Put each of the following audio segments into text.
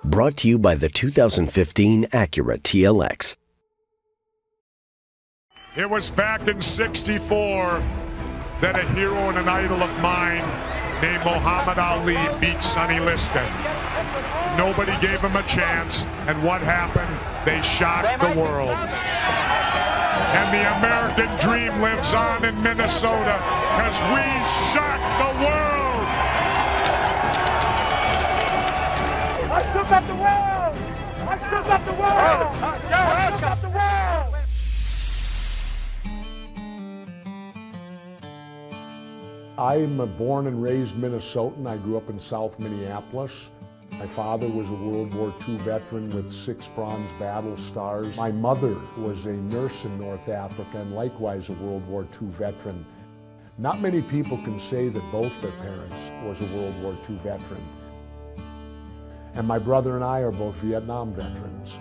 Brought to you by the 2015 Acura TLX. It was back in '64 that a hero and an idol of mine named Muhammad Ali beat Sonny Liston. Nobody gave him a chance, and what happened? They shocked the world. And the American dream lives on in Minnesota because we shocked the world. I shook up the world! I shook up the world! I shook up the world! I'm born and raised Minnesotan. I grew up in South Minneapolis. My father was a World War II veteran with 6 Bronze Battle Stars. My mother was a nurse in North Africa and likewise a World War II veteran. Not many people can say that both their parents was a World War II veteran. And my brother and I are both Vietnam veterans.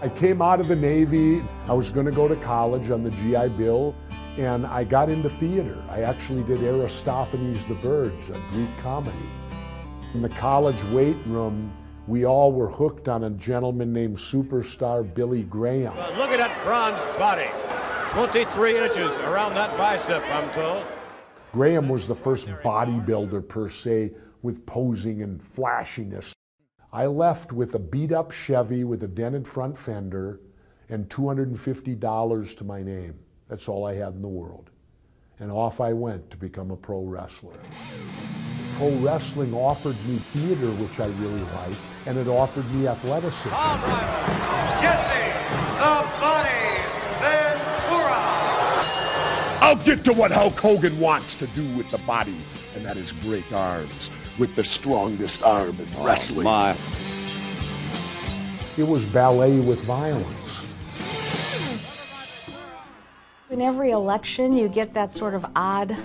I came out of the Navy. I was going to go to college on the GI Bill, and I got into theater. I actually did Aristophanes the Birds, a Greek comedy. In the college weight room, we all were hooked on a gentleman named superstar Billy Graham. Look at that bronze body. 23 inches around that bicep, I'm told. Graham was the first bodybuilder per se with posing and flashiness. I left with a beat-up Chevy with a dented front fender and $250 to my name. That's all I had in the world. And off I went to become a pro wrestler. Pro wrestling offered me theater, which I really liked, and it offered me athleticism. All right. Jesse, the Body Ventura. I'll get to what Hulk Hogan wants to do with the body, and that is break arms with the strongest arm in wrestling. My. It was ballet with violence. In every election, you get that sort of odd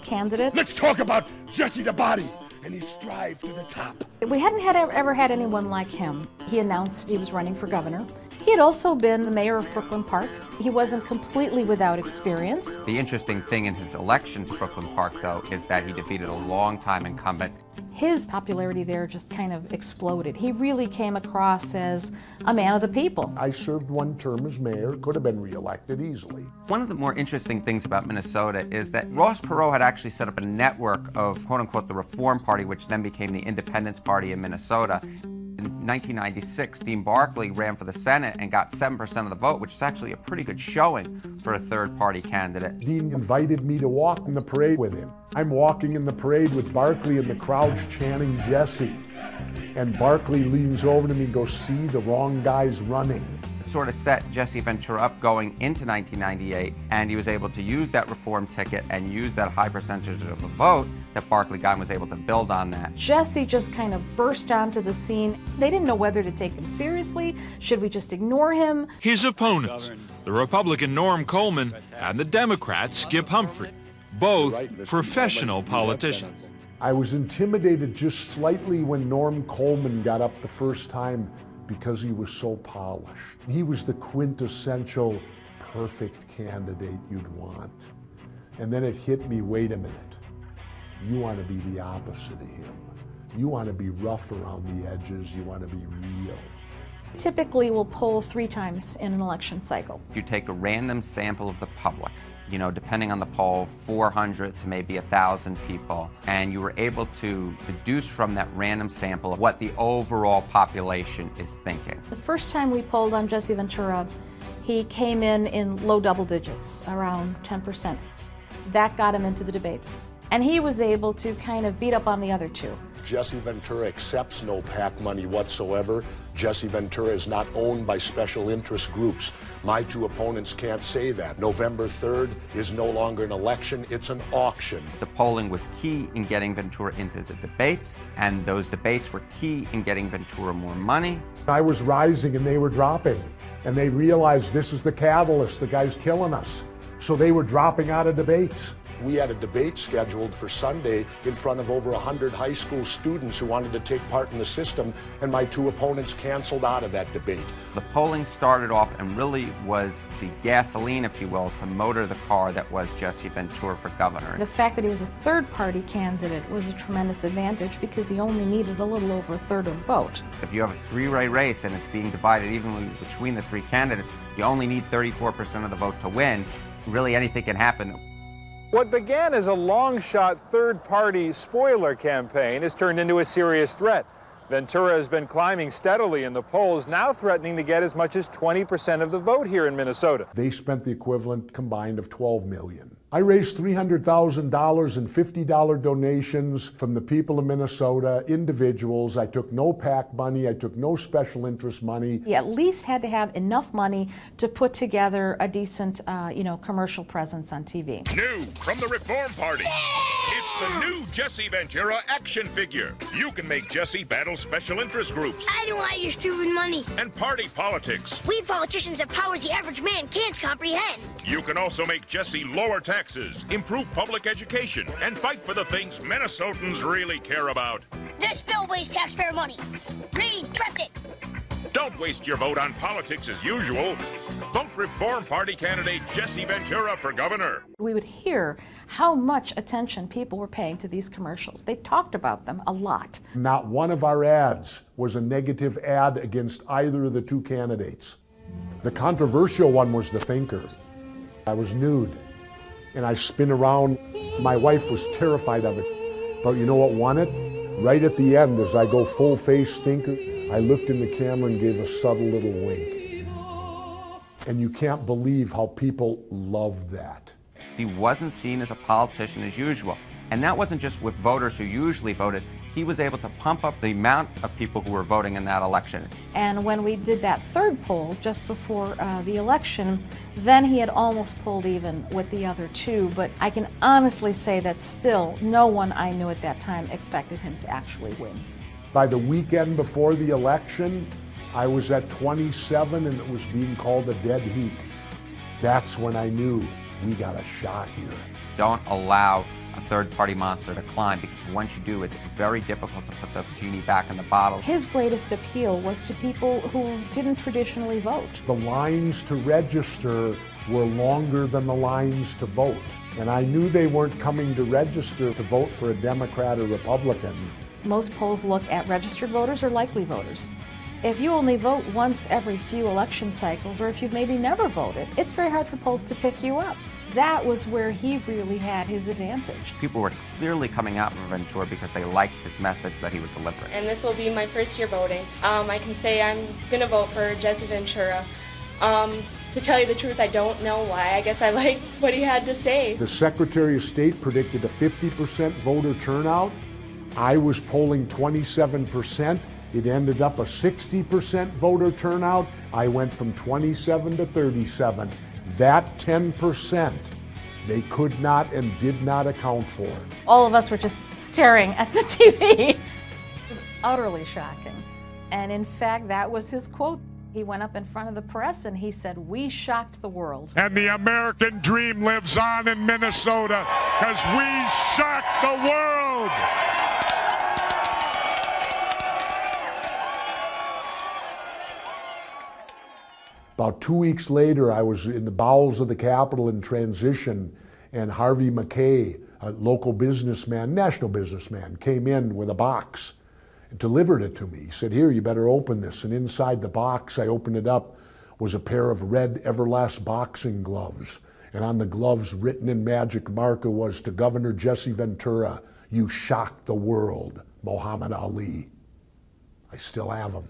candidate. Let's talk about Jesse the Body and his strive to the top. We hadn't ever had anyone like him. He announced he was running for governor. He had also been the mayor of Brooklyn Park. He wasn't completely without experience. The interesting thing in his election to Brooklyn Park, though, is that he defeated a longtime incumbent. His popularity there just kind of exploded. He really came across as a man of the people. I served 1 term as mayor, could have been reelected easily. One of the more interesting things about Minnesota is that Ross Perot had actually set up a network of, quote-unquote, the Reform Party, which then became the Independence Party in Minnesota. In 1996, Dean Barkley ran for the Senate and got 7% of the vote, which is actually a pretty good showing for a third-party candidate. Dean invited me to walk in the parade with him. I'm walking in the parade with Barkley and the crowd's chanting Jesse. And Barkley leans over to me and goes, "See, the wrong guy's running." It sort of set Jesse Ventura up going into 1998, and he was able to use that reform ticket and use that high percentage of the vote that Barkley got and was able to build on that. Jesse just kind of burst onto the scene. They didn't know whether to take him seriously. Should we just ignore him? His opponents, the Republican Norm Coleman and the Democrat Skip Humphrey, both professional politicians. I was intimidated just slightly when Norm Coleman got up the first time because he was so polished. He was the quintessential perfect candidate you'd want. And then it hit me, wait a minute, you want to be the opposite of him. You want to be rough around the edges, you want to be real. Typically, we'll poll 3 times in an election cycle. You take a random sample of the public, depending on the poll, 400 to maybe 1,000 people, and you were able to deduce from that random sample what the overall population is thinking. The first time we polled on Jesse Ventura, he came in low double digits, around 10%. That got him into the debates. And he was able to kind of beat up on the other 2. Jesse Ventura accepts no PAC money whatsoever. Jesse Ventura is not owned by special interest groups. My 2 opponents can't say that. November 3rd is no longer an election, it's an auction. The polling was key in getting Ventura into the debates, and those debates were key in getting Ventura more money. I was rising and they were dropping, and they realized this is the catalyst, the guy's killing us. So they were dropping out of debates. We had a debate scheduled for Sunday in front of over 100 high school students who wanted to take part in the system, and my two opponents canceled out of that debate. The polling started off and really was the gasoline, if you will, to motor the car that was Jesse Ventura for governor. The fact that he was a third-party candidate was a tremendous advantage because he only needed a little over a third of the vote. If you have a three-way race and it's being divided evenly between the three candidates, you only need 34% of the vote to win. Really, anything can happen. What began as a long-shot third-party spoiler campaign has turned into a serious threat. Ventura has been climbing steadily in the polls, now threatening to get as much as 20% of the vote here in Minnesota. They spent the equivalent combined of $12 million. I raised $300,000 in $50 donations from the people of Minnesota, individuals. I took no PAC money, I took no special interest money. He at least had to have enough money to put together a decent, commercial presence on TV. New from the Reform Party. It's the new Jesse Ventura action figure. You can make Jesse battle special interest groups. I don't want your stupid money. And party politics. We politicians have powers the average man can't comprehend. You can also make Jesse lower taxes, improve public education, and fight for the things Minnesotans really care about. This bill wastes taxpayer money. Retract it. Don't waste your vote on politics as usual. Vote Reform Party candidate Jesse Ventura for governor. We would hear how much attention people were paying to these commercials. They talked about them a lot. Not one of our ads was a negative ad against either of the two candidates. The controversial one was the thinker. I was nude, and I spin around. My wife was terrified of it. But you know what won it? Right at the end, as I go full face thinker, I looked in the camera and gave a subtle little wink. And you can't believe how people loved that. He wasn't seen as a politician as usual. And that wasn't just with voters who usually voted. He was able to pump up the amount of people who were voting in that election. And when we did that third poll just before the election, then he had almost pulled even with the other two. But I can honestly say that still no one I knew at that time expected him to actually win. By the weekend before the election, I was at 27 and it was being called a dead heat. That's when I knew we got a shot here. Don't allow a third-party monster to climb, because once you do, it's very difficult to put the genie back in the bottle. His greatest appeal was to people who didn't traditionally vote. The lines to register were longer than the lines to vote. And I knew they weren't coming to register to vote for a Democrat or Republican. Most polls look at registered voters or likely voters. If you only vote once every few election cycles, or if you've maybe never voted, it's very hard for polls to pick you up. That was where he really had his advantage. People were clearly coming out for Ventura because they liked his message that he was delivering. And this will be my first year voting. I can say I'm going to vote for Jesse Ventura. To tell you the truth, I don't know why. I guess I like what he had to say. The Secretary of State predicted a 50% voter turnout. I was polling 27%. It ended up a 60% voter turnout. I went from 27 to 37. That 10%, they could not and did not account for. All of us were just staring at the TV. It was utterly shocking. And in fact, that was his quote. He went up in front of the press and he said, "We shocked the world." And the American dream lives on in Minnesota because we shocked the world. About 2 weeks later, I was in the bowels of the Capitol in transition, and Harvey McKay, a local businessman, national businessman, came in with a box and delivered it to me. He said, "Here, you better open this." And inside the box, I opened it up, was a pair of red Everlast boxing gloves. And on the gloves, written in magic marker, was, "To Governor Jesse Ventura, you shocked the world, Muhammad Ali." I still have them.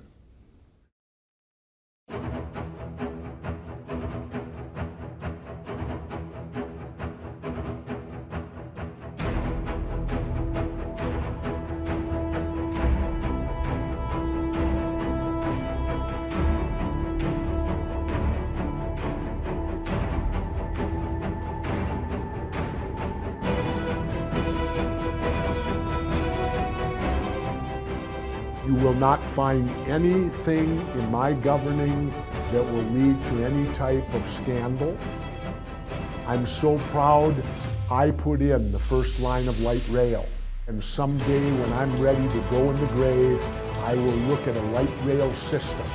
You will not find anything in my governing that will lead to any type of scandal. I'm so proud I put in the first line of light rail. And someday when I'm ready to go in the grave, I will look at a light rail system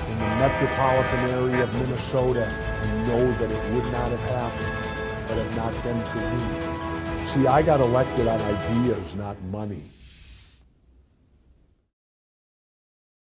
in the metropolitan area of Minnesota and know that it would not have happened had it not been for me. See, I got elected on ideas, not money.